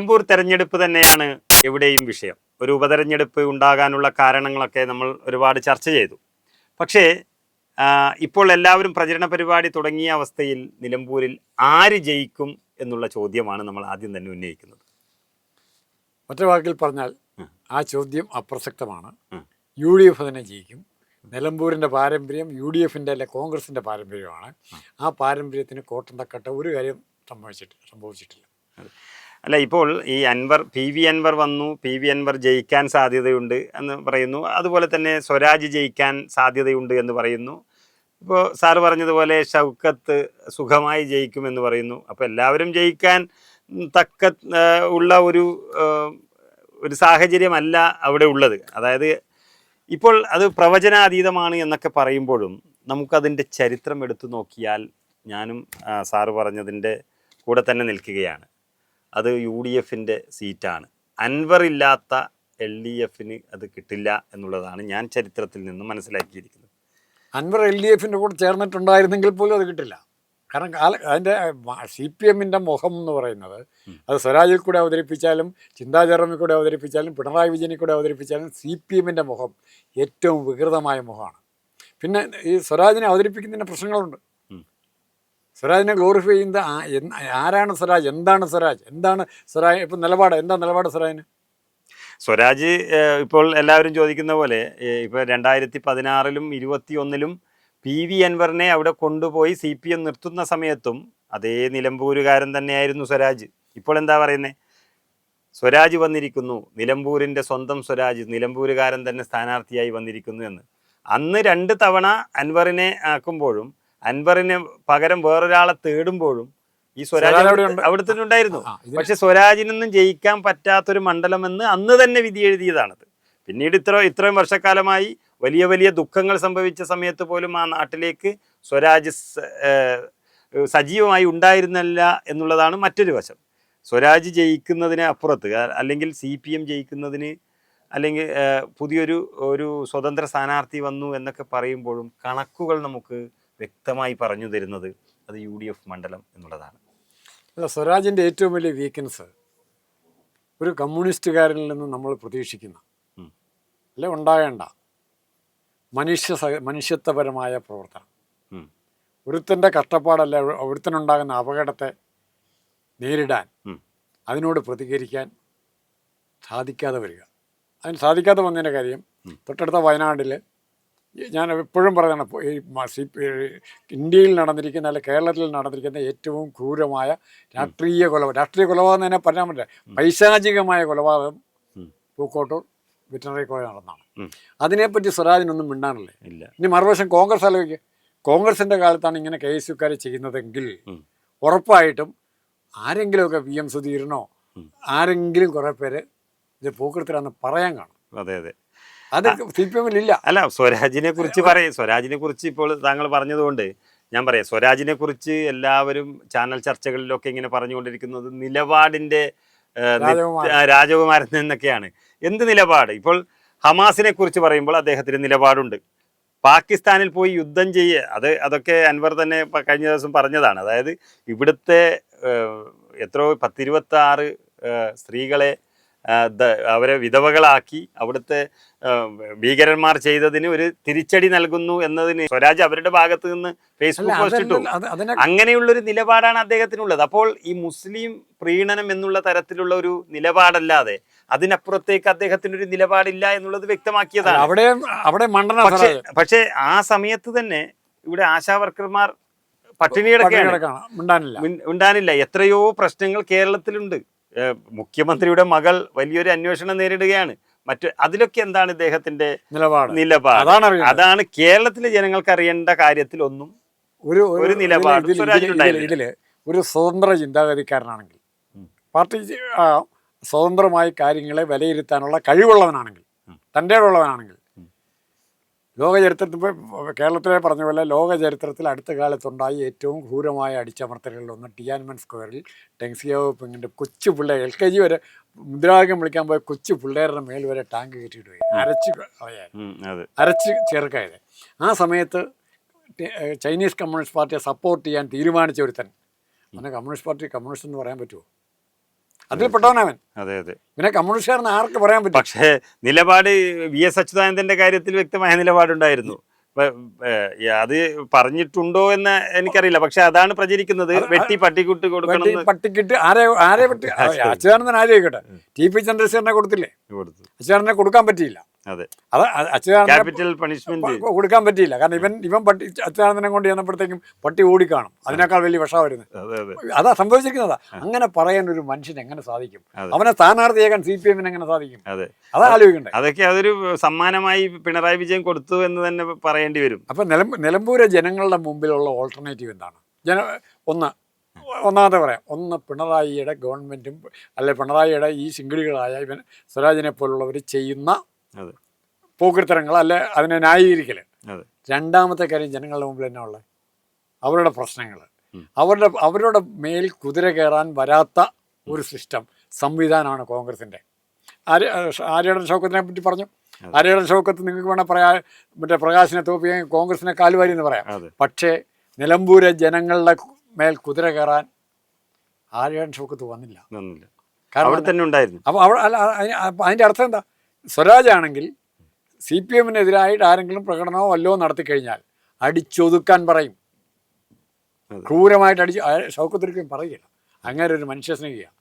നിലമ്പൂർ തെരഞ്ഞെടുപ്പ് തന്നെയാണ് എവിടെയും വിഷയം. ഒരു ഉപതെരഞ്ഞെടുപ്പ് ഉണ്ടാകാനുള്ള കാരണങ്ങളൊക്കെ നമ്മൾ ഒരുപാട് ചർച്ച ചെയ്തു. പക്ഷേ ഇപ്പോൾ എല്ലാവരും പ്രചരണ പരിപാടി തുടങ്ങിയ അവസ്ഥയിൽ നിലമ്പൂരിൽ ആര് ജയിക്കും എന്നുള്ള ചോദ്യമാണ് നമ്മൾ ആദ്യം തന്നെ ഉന്നയിക്കുന്നത്. ഒറ്റ വാക്കിൽ പറഞ്ഞാൽ ആ ചോദ്യം അപ്രസക്തമാണ്. UDF തന്നെ ജയിക്കും. നിലമ്പൂരിൻ്റെ പാരമ്പര്യം UDFൻ്റെ അല്ലെ കോൺഗ്രസിൻ്റെ പാരമ്പര്യമാണ്. ആ പാരമ്പര്യത്തിന് കോട്ടം തക്കട്ട ഒരു കാര്യം സംഭവിച്ചിട്ടില്ല. അല്ല, ഇപ്പോൾ ഈ PV അൻവർ വന്നു, PV അൻവർ ജയിക്കാൻ സാധ്യതയുണ്ട് എന്ന് പറയുന്നു. അതുപോലെ തന്നെ സ്വരാജ് ജയിക്കാൻ സാധ്യതയുണ്ട് എന്ന് പറയുന്നു. ഇപ്പോൾ സാറ് പറഞ്ഞതുപോലെ ഷൗക്കത്ത് സുഖമായി ജയിക്കുമെന്ന് പറയുന്നു. അപ്പോൾ എല്ലാവരും ജയിക്കാൻ തക്ക ഉള്ള ഒരു സാഹചര്യമല്ല അവിടെ ഉള്ളത്. അതായത് ഇപ്പോൾ അത് പ്രവചനാതീതമാണ് എന്നൊക്കെ പറയുമ്പോഴും നമുക്കതിൻ്റെ ചരിത്രം എടുത്തു നോക്കിയാൽ ഞാനും സാറ് പറഞ്ഞതിൻ്റെ കൂടെ തന്നെ നിൽക്കുകയാണ്. അത് UDFൻ്റെ സീറ്റാണ്. അൻവർ ഇല്ലാത്ത LDFന് അത് കിട്ടില്ല എന്നുള്ളതാണ് ഞാൻ ചരിത്രത്തിൽ നിന്ന് മനസ്സിലാക്കിയിരിക്കുന്നത്. അൻവർ LDFൻ്റെ കൂടെ ചേർന്നിട്ടുണ്ടായിരുന്നെങ്കിൽ പോലും അത് കിട്ടില്ല. കാരണം അതിൻ്റെ CPMൻ്റെ മുഖം എന്ന് പറയുന്നത് അത് സ്വരാജിൽ കൂടെ അവതരിപ്പിച്ചാലും ചിന്താചരമിൽ കൂടെ അവതരിപ്പിച്ചാലും പിണറായി വിജയനിൽ കൂടെ അവതരിപ്പിച്ചാലും CPMൻ്റെ മുഖം ഏറ്റവും വികൃതമായ മുഖമാണ്. പിന്നെ ഈ സ്വരാജിനെ അവതരിപ്പിക്കുന്നതിന് പ്രശ്നങ്ങളുണ്ട്. സ്വരാജിനെ ഗ്ലോറിഫൈ ചെയ്യുന്നത് ആരാണ് സ്വരാജ്, എന്താണ് സ്വരാജ്, ഇപ്പം എന്താ നിലപാട് സ്വരാജിന്? സ്വരാജ് ഇപ്പോൾ എല്ലാവരും ചോദിക്കുന്ന പോലെ ഇപ്പോൾ 2016-ലും 2021-ലും PV അൻവറിനെ അവിടെ കൊണ്ടുപോയി CPM നിർത്തുന്ന സമയത്തും അതേ നിലമ്പൂരുകാരൻ തന്നെയായിരുന്നു സ്വരാജ്. ഇപ്പോൾ എന്താ പറയുന്നത്? സ്വരാജ് വന്നിരിക്കുന്നു, നിലമ്പൂരിൻ്റെ സ്വന്തം സ്വരാജ്, നിലമ്പൂരുകാരൻ തന്നെ സ്ഥാനാർത്ഥിയായി വന്നിരിക്കുന്നു എന്ന്. അന്ന് 2 തവണ അൻവറിനെ ആക്കുമ്പോഴും അൻവറിന് പകരം വേറൊരാളെ തേടുമ്പോഴും ഈ സ്വരാജ് അവിടെ തന്നെ ഉണ്ടായിരുന്നു. പക്ഷെ സ്വരാജിനൊന്നും ജയിക്കാൻ പറ്റാത്തൊരു മണ്ഡലമെന്ന് അന്ന് തന്നെ വിധി എഴുതിയതാണത്. പിന്നീട് ഇത്രയും വർഷക്കാലമായി വലിയ വലിയ ദുഃഖങ്ങൾ സംഭവിച്ച സമയത്ത് പോലും ആ നാട്ടിലേക്ക് സ്വരാജ് സജീവമായി ഉണ്ടായിരുന്നില്ല എന്നുള്ളതാണ് മറ്റൊരു വശം. സ്വരാജ് ജയിക്കുന്നതിന് അപ്പുറത്ത് അല്ലെങ്കിൽ CPM ജയിക്കുന്നതിന് അല്ലെങ്കിൽ പുതിയൊരു സ്വതന്ത്ര സ്ഥാനാർത്ഥി വന്നു എന്നൊക്കെ പറയുമ്പോഴും കണക്കുകൾ നമുക്ക് വ്യക്തമായി പറഞ്ഞു തരുന്നത് അത് UDF മണ്ഡലം എന്നുള്ളതാണ്. അല്ല, സ്വരാജിൻ്റെ ഏറ്റവും വലിയ വീക്ക്നെസ് ഒരു കമ്മ്യൂണിസ്റ്റുകാരിൽ നിന്ന് നമ്മൾ പ്രതീക്ഷിക്കുന്ന അല്ലെ ഉണ്ടാകേണ്ട മനുഷ്യത്വപരമായ പ്രവർത്തനം, ഒരുത്തൻ്റെ കഷ്ടപ്പാടല്ല ഒരുത്തനുണ്ടാകുന്ന അപകടത്തെ നേരിടാൻ, അതിനോട് പ്രതികരിക്കാൻ സാധിക്കാതെ വരിക. അതിന് സാധിക്കാതെ വന്നതിൻ്റെ കാര്യം തൊട്ടടുത്ത വയനാട്ടിൽ ഞാൻ എപ്പോഴും പറയുന്നതാണ്, ഇന്ത്യയിൽ നടന്നിരിക്കുന്ന അല്ലെ കേരളത്തിൽ നടന്നിരിക്കുന്ന ഏറ്റവും ക്രൂരമായ രാഷ്ട്രീയ കൊലപാതകം തന്നെ പറയാൻ പറ്റില്ല, പൈശാചികമായ കൊലപാതകം പൂക്കോട്ടൂർ വെറ്ററിനറി കോളേജ് നടന്നാണ്. അതിനെപ്പറ്റി സ്വരാജിനൊന്നും മിണ്ടാനില്ലേ. ഇനി മറുവശം കോൺഗ്രസ് ആലോചിക്കുക. കോൺഗ്രസിൻ്റെ കാലത്താണ് ഇങ്ങനെ KSUക്കാർ ചെയ്യുന്നതെങ്കിൽ ഉറപ്പായിട്ടും ആരെങ്കിലുമൊക്കെ VM സുധീരനോ ആരെങ്കിലും കുറേ പേര് ഇത് പൂക്കൃത്തിലാണെന്ന് പറയാൻ കാണും. അതെ അതെ, അത് CPMില്ല. അല്ല, സ്വരാജിനെ കുറിച്ച് ഇപ്പോൾ താങ്കൾ പറഞ്ഞതുകൊണ്ട് ഞാൻ പറയാം. സ്വരാജിനെ കുറിച്ച് എല്ലാവരും ചാനൽ ചർച്ചകളിലൊക്കെ ഇങ്ങനെ പറഞ്ഞുകൊണ്ടിരിക്കുന്നത് നിലപാടിൻ്റെ രാജകുമാരൻ എന്നൊക്കെയാണ്. എന്ത് നിലപാട്? ഇപ്പോൾ ഹമാസിനെ കുറിച്ച് പറയുമ്പോൾ അദ്ദേഹത്തിന് നിലപാടുണ്ട്. പാകിസ്ഥാനിൽ പോയി യുദ്ധം അതൊക്കെ അൻവർ തന്നെ കഴിഞ്ഞ ദിവസം പറഞ്ഞതാണ്. അതായത് ഇവിടുത്തെ 10-26 സ്ത്രീകളെ അവരെ വിധവകളാക്കി അവിടുത്തെ ഭീകരന്മാർ ചെയ്തതിന് ഒരു തിരിച്ചടി നൽകുന്നു എന്നതിന് സ്വരാജ് അവരുടെ ഭാഗത്ത് നിന്ന് ഫേസ്ബുക്ക് പോസ്റ്റ് ഇട്ടു. അങ്ങനെയുള്ളൊരു നിലപാടാണ് അദ്ദേഹത്തിനുള്ളത്. അപ്പോൾ ഈ മുസ്ലിം പ്രീണനം എന്നുള്ള തരത്തിലുള്ള ഒരു നിലപാടല്ലാതെ അതിനപ്പുറത്തേക്ക് അദ്ദേഹത്തിനൊരു നിലപാടില്ല എന്നുള്ളത് വ്യക്തമാക്കിയതാണ്. പക്ഷേ ആ സമയത്ത് തന്നെ ഇവിടെ ആശാവർക്കർമാർ പട്ടിണി കിടക്കുകയാണ്, ഉണ്ടാനില്ല. എത്രയോ പ്രശ്നങ്ങൾ കേരളത്തിലുണ്ട്. മുഖ്യമന്ത്രിയുടെ മകൾ വലിയൊരു അന്വേഷണം നേരിടുകയാണ്. അതിലൊക്കെ എന്താണ് ഇദ്ദേഹത്തിന്റെ നിലപാട്? അതാണ് കേരളത്തിലെ ജനങ്ങൾക്ക് അറിയേണ്ട കാര്യത്തിലൊന്നും ഒരു നിലപാട്. ഇതില് ഒരു സ്വതന്ത്ര ചിന്താഗതിക്കാരനാണെങ്കിൽ, പാർട്ടി സ്വതന്ത്രമായി കാര്യങ്ങളെ വിലയിരുത്താനുള്ള കഴിവുള്ളവനാണെങ്കിൽ, തൻ്റെ ഉള്ളവനാണെങ്കിൽ, ലോകചരിത്രത്തിൽ കേരളത്തിലെ പറഞ്ഞ പോലെ ലോകചരിത്രത്തിൽ അടുത്ത കാലത്തുണ്ടായി ഏറ്റവും ക്രൂരമായ അടിച്ചമർത്തലുകളിലൊന്ന് ടിയാൻമെൻ സ്ക്വയറിൽ ഡെങ് സിയാവോപിങ്ങിൻ്റെ കൊച്ചു പിള്ളേർ LKG വരെ മുദ്രാവാക്യം വിളിക്കാൻ പോയ കൊച്ചു പിള്ളേരുടെ മേൽ വരെ ടാങ്ക് കയറ്റിയിടുകയും അരച്ച് ചേർക്കായത്. ആ സമയത്ത് ചൈനീസ് കമ്മ്യൂണിസ്റ്റ് പാർട്ടിയെ സപ്പോർട്ട് ചെയ്യാൻ തീരുമാനിച്ച ഒരുത്തൻ. അങ്ങനെ കമ്മ്യൂണിസ്റ്റ് പാർട്ടി കമ്മ്യൂണിസ്റ്റ് എന്ന് പറയാൻ പറ്റുമോ? അതിൽപ്പെട്ടവനവൻ. അതെ അതെ. പിന്നെ കമ്മ്യൂണിസ്റ്റുകാരെന്ന് ആർക്ക് പറയാൻ പറ്റും? പക്ഷേ നിലപാട് VS അച്യുതാനന്ദന്റെ കാര്യത്തിൽ വ്യക്തമായ നിലപാടുണ്ടായിരുന്നു. അത് പറഞ്ഞിട്ടുണ്ടോ എന്ന് എനിക്കറിയില്ല. പക്ഷെ അതാണ് പ്രചരിക്കുന്നത്, വെട്ടി പട്ടിക്കുട്ട് കൊടുക്കണം. പട്ടിക്കിട്ട് ആരെ പറ്റി? അച്യുതാനന്ദൻ ആരെയായിക്കോട്ടെ, TP ചന്ദ്രശേഖരനെ കൊടുത്തില്ലേ? കൊടുത്തു. അച്യുതാനന്ദനെ കൊടുക്കാൻ പറ്റിയില്ല. അതെ, അത് അച്യുതാനന്ദനെ ക്യാപിറ്റൽ പണിഷ്മെന്റ് കൊടുക്കാൻ പറ്റിയില്ല. കാരണം ഇവൻ പട്ടി അച്യുതാനന്ദനെ കൊണ്ട് ചെന്നപ്പോഴത്തേക്കും പട്ടി ഓടിക്കാണും. അതിനേക്കാൾ വലിയ വിഷ വരുന്നത്. അതാ സംഭവിച്ചിരിക്കുന്നതാ. അങ്ങനെ പറയാൻ ഒരു മനുഷ്യന് എങ്ങനെ സാധിക്കും? അവനെ സ്ഥാനാർത്ഥിയാക്കാൻ CPM എങ്ങനെ സാധിക്കും? അതാ ആലോചിക്കണ്ടേ. അതൊക്കെ അതൊരു സമ്മാനമായി പിണറായി വിജയൻ കൊടുത്തു എന്ന് തന്നെ പറയേണ്ടി വരും. അപ്പൊ നിലമ്പൂരെ ജനങ്ങളുടെ മുമ്പിലുള്ള ഓൾട്ടർനേറ്റീവ് എന്താണ്? ഒന്നാമത്തെ പറയാം, ഒന്ന് പിണറായിയുടെ ഗവൺമെന്റും അല്ലെ പിണറായിയുടെ ഈ ശിങ്കിടികളായ ഇവൻ സ്വരാജിനെ പോലുള്ളവർ ചെയ്യുന്ന പോക്കിരിത്തരങ്ങൾ, അല്ലെ അതിനെ ന്യായീകരിക്കല്. രണ്ടാമത്തെ കാര്യം, ജനങ്ങളുടെ മുമ്പിൽ തന്നെ ഉള്ളത് അവരുടെ പ്രശ്നങ്ങൾ, അവരുടെ മേൽ കുതിര കയറാൻ വരാത്ത ഒരു സിസ്റ്റം സംവിധാനമാണ് കോൺഗ്രസിൻ്റെ. ആര്യടൻ ഷൗക്കത്തിനെ പറ്റി പറഞ്ഞു. ആര്യടൻ ഷൗക്കത്ത് നിങ്ങൾക്ക് വേണേൽ പറയാം, മറ്റേ പ്രകാശിനെ തോപ്പിക്കാൻ കോൺഗ്രസിനെ കാലുവാരി എന്ന് പറയാം. പക്ഷേ നിലമ്പൂരെ ജനങ്ങളുടെ മേൽ കുതിര കയറാൻ ആര്യടൻ ഷൗക്കത്ത് വന്നില്ല. അവിടെ തന്നെ ഉണ്ടായിരുന്നു. അപ്പോൾ അതിൻ്റെ അർത്ഥം എന്താ? സ്വരാജാണെങ്കിൽ CPM-നെതിരായിട്ട് ആരെങ്കിലും പ്രകടനമോ വല്ലതോ നടത്തി കഴിഞ്ഞാൽ അടിച്ചൊതുക്കാൻ പറയും. ക്രൂരമായിട്ട് ഷൗക്കത്തൊരിക്കലും പറയില്ല. അങ്ങനെ ഒരു മനുഷ്യസ്നേഹിയാണ്.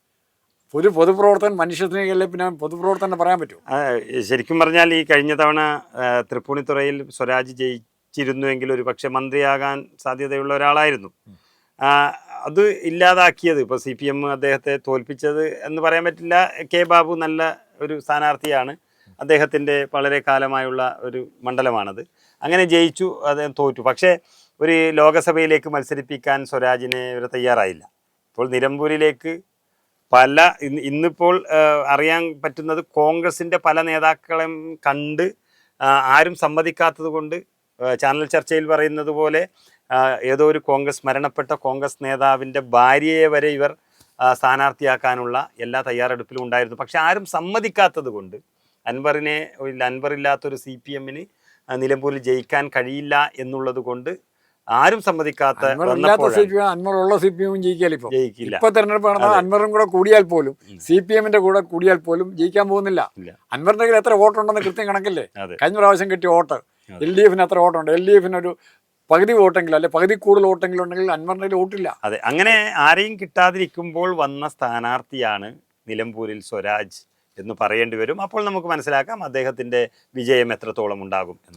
ഒരു പൊതുപ്രവർത്തകൻ മനുഷ്യസ്നേഹിയല്ലേ, പിന്നെ പൊതുപ്രവർത്തനം പറയാൻ പറ്റുമോ? ശരിക്കും പറഞ്ഞാൽ ഈ കഴിഞ്ഞ തവണ തൃപ്പൂണിത്തുറയിൽ സ്വരാജ് ജയിച്ചിരുന്നുവെങ്കിൽ ഒരു പക്ഷെ മന്ത്രിയാകാൻ സാധ്യതയുള്ള ഒരാളായിരുന്നു. അത് ഇല്ലാതാക്കിയത് ഇപ്പോൾ CPM അദ്ദേഹത്തെ തോൽപ്പിച്ചത് എന്ന് പറയാൻ പറ്റില്ല. K. ബാബു നല്ല ഒരു സ്ഥാനാർത്ഥിയാണ്. അദ്ദേഹത്തിൻ്റെ വളരെ കാലമായുള്ള ഒരു മണ്ഡലമാണത്. അങ്ങനെ ജയിച്ചു, അദ്ദേഹം തോറ്റു. പക്ഷേ ഒരു ലോകസഭയിലേക്ക് മത്സരിപ്പിക്കാൻ സ്വരാജിനെ ഇവർ തയ്യാറായില്ല. ഇപ്പോൾ നിലമ്പൂരിലേക്ക് ഇന്നിപ്പോൾ അറിയാൻ പറ്റുന്നത് കോൺഗ്രസിൻ്റെ പല നേതാക്കളെയും കണ്ട് ആരും സമ്മതിക്കാത്തത് കൊണ്ട്, ചാനൽ ചർച്ചയിൽ പറയുന്നത് പോലെ ഏതോ ഒരു മരണപ്പെട്ട കോൺഗ്രസ് നേതാവിൻ്റെ ഭാര്യയെ വരെ ഇവർ സ്ഥാനാർത്ഥിയാക്കാനുള്ള എല്ലാ തയ്യാറെടുപ്പിലും ഉണ്ടായിരുന്നു. പക്ഷെ ആരും സമ്മതിക്കാത്തത് കൊണ്ട് അൻവറില്ലാത്തൊരു CPM-ന് നിലമ്പൂരിൽ ജയിക്കാൻ കഴിയില്ല എന്നുള്ളത് കൊണ്ട് ആരും സമ്മതിക്കാത്ത അൻവറുള്ള CPM ജയിക്കില്ല. ഇപ്പൊ തെരഞ്ഞെടുപ്പ് നടന്നാൽ അൻവറും കൂടെ കൂടിയാൽ പോലും CPM-ന്റെ കൂടെ കൂടിയാൽ പോലും ജയിക്കാൻ പോകുന്നില്ല. അൻവറിന്റെ കയ്യിൽ എത്ര വോട്ടുണ്ടെന്ന് കൃത്യം കണക്കില്ലേ? കഴിഞ്ഞ പ്രാവശ്യം കിട്ടിയ വോട്ട് LDF-ന് എത്ര വോട്ടുണ്ട്? LDF-ന് പകുതി വോട്ടെങ്കിലും അല്ലെ പകുതി കൂടുതൽ വോട്ടെങ്കിലും ഉണ്ടെങ്കിൽ അൻവറിന്റെ വോട്ടില്ല. അതെ, അങ്ങനെ ആരെയും കിട്ടാതിരിക്കുമ്പോൾ വന്ന സ്ഥാനാർത്ഥിയാണ് നിലമ്പൂരിൽ സ്വരാജ് എന്ന് പറയേണ്ടി വരും. അപ്പോൾ നമുക്ക് മനസ്സിലാക്കാം അദ്ദേഹത്തിന്റെ വിജയം എത്രത്തോളം ഉണ്ടാകും എന്ന്.